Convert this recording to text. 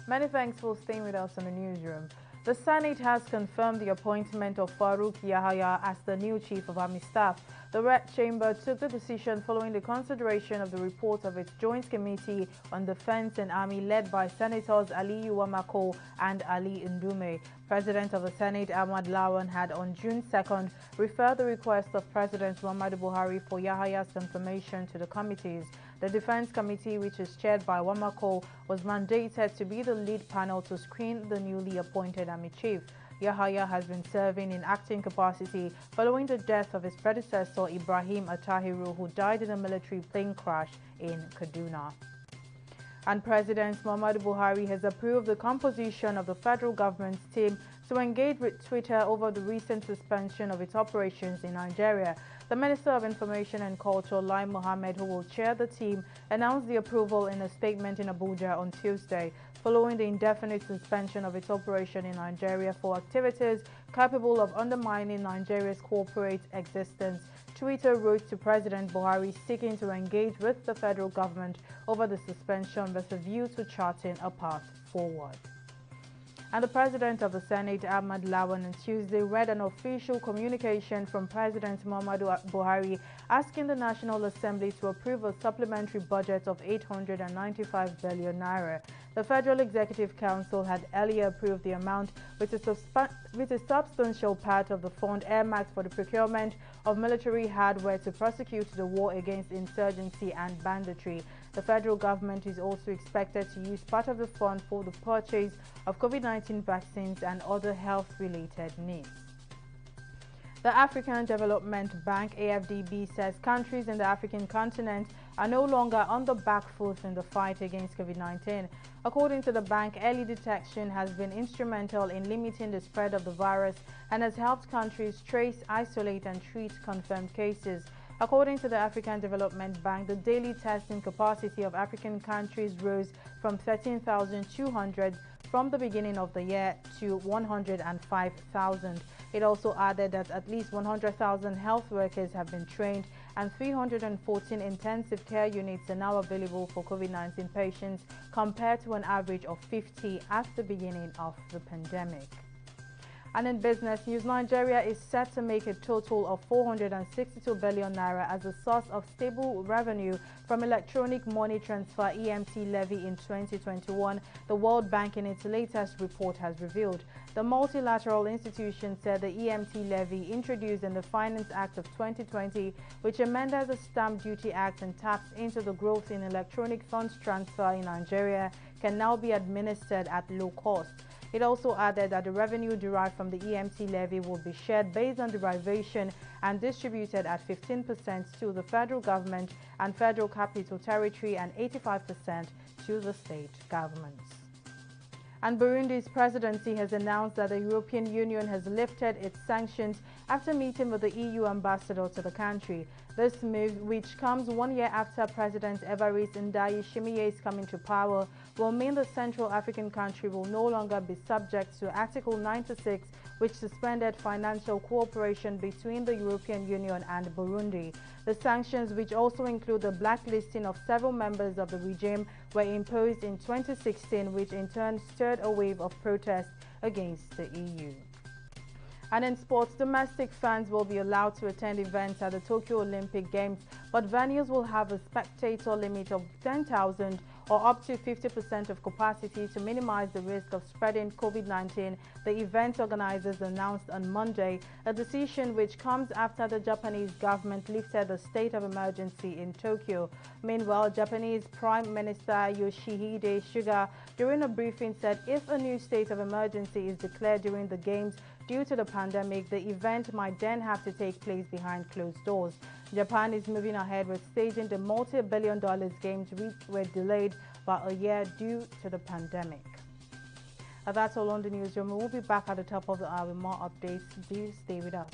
Many thanks for staying with us in the newsroom. The Senate has confirmed the appointment of Farouk Yahaya as the new Chief of Army Staff. The Red Chamber took the decision following the consideration of the report of its Joint Committee on Defense and Army led by Senators Aliyu Wamako and Ali Ndume. President of the Senate Ahmad Lawan had on June 2nd referred the request of President Muhammadu Buhari for Yahaya's confirmation to the committees. The Defense Committee, which is chaired by Wamako, was mandated to be the lead panel to screen the newly appointed Army Chief. Yahaya has been serving in acting capacity following the death of his predecessor Ibrahim Attahiru, who died in a military plane crash in Kaduna. And President Muhammadu Buhari has approved the composition of the federal government's team to engage with Twitter over the recent suspension of its operations in Nigeria. The Minister of Information and Culture, Lai Mohammed, who will chair the team, announced the approval in a statement in Abuja on Tuesday, following the indefinite suspension of its operation in Nigeria for activities capable of undermining Nigeria's corporate existence. Twitter wrote to President Buhari seeking to engage with the federal government over the suspension with a view to charting a path forward. And the President of the Senate, Ahmad Lawan, on Tuesday read an official communication from President Muhammadu Buhari asking the National Assembly to approve a supplementary budget of 895 billion naira. The Federal Executive Council had earlier approved the amount, which is a substantial part of the fund earmarked for the procurement of military hardware to prosecute the war against insurgency and banditry. The federal government is also expected to use part of the fund for the purchase of COVID-19 vaccines and other health-related needs. The African Development Bank (AFDB) says countries in the African continent are no longer on the back foot in the fight against COVID-19. According to the bank, early detection has been instrumental in limiting the spread of the virus and has helped countries trace, isolate and treat confirmed cases. According to the African Development Bank, the daily testing capacity of African countries rose from 13,200 from the beginning of the year to 105,000. It also added that at least 100,000 health workers have been trained and 314 intensive care units are now available for COVID-19 patients compared to an average of 50 at the beginning of the pandemic. And in business news, Nigeria is set to make a total of 462 billion naira as a source of stable revenue from electronic money transfer (EMT) levy in 2021, the World Bank in its latest report has revealed. The multilateral institution said the EMT levy, introduced in the Finance Act of 2020, which amended the Stamp Duty Act and taps into the growth in electronic funds transfer in Nigeria, can now be administered at low cost. It also added that the revenue derived from the EMT levy will be shared based on derivation and distributed at 15% to the federal government and federal capital territory and 85% to the state governments. And Burundi's presidency has announced that the European Union has lifted its sanctions after meeting with the EU ambassador to the country. This move, which comes 1 year after President Evariste Ndayishimiye's coming to power, will mean the Central African country will no longer be subject to Article 96, which suspended financial cooperation between the European Union and Burundi. The sanctions, which also include the blacklisting of several members of the regime, were imposed in 2016, which in turn stirred a wave of protest against the EU. And in sports, domestic fans will be allowed to attend events at the Tokyo Olympic Games, but venues will have a spectator limit of 10,000 or up to 50% of capacity to minimize the risk of spreading COVID-19, the event organizers announced on Monday, a decision which comes after the Japanese government lifted the state of emergency in Tokyo. Meanwhile, Japanese Prime Minister Yoshihide Suga, during a briefing, said if a new state of emergency is declared during the Games due to the pandemic, the event might then have to take place behind closed doors. Japan is moving ahead with staging the multi-billion-dollar games, which were delayed by a year due to the pandemic. That's all on the newsroom. We'll be back at the top of the hour with more updates. Do stay with us.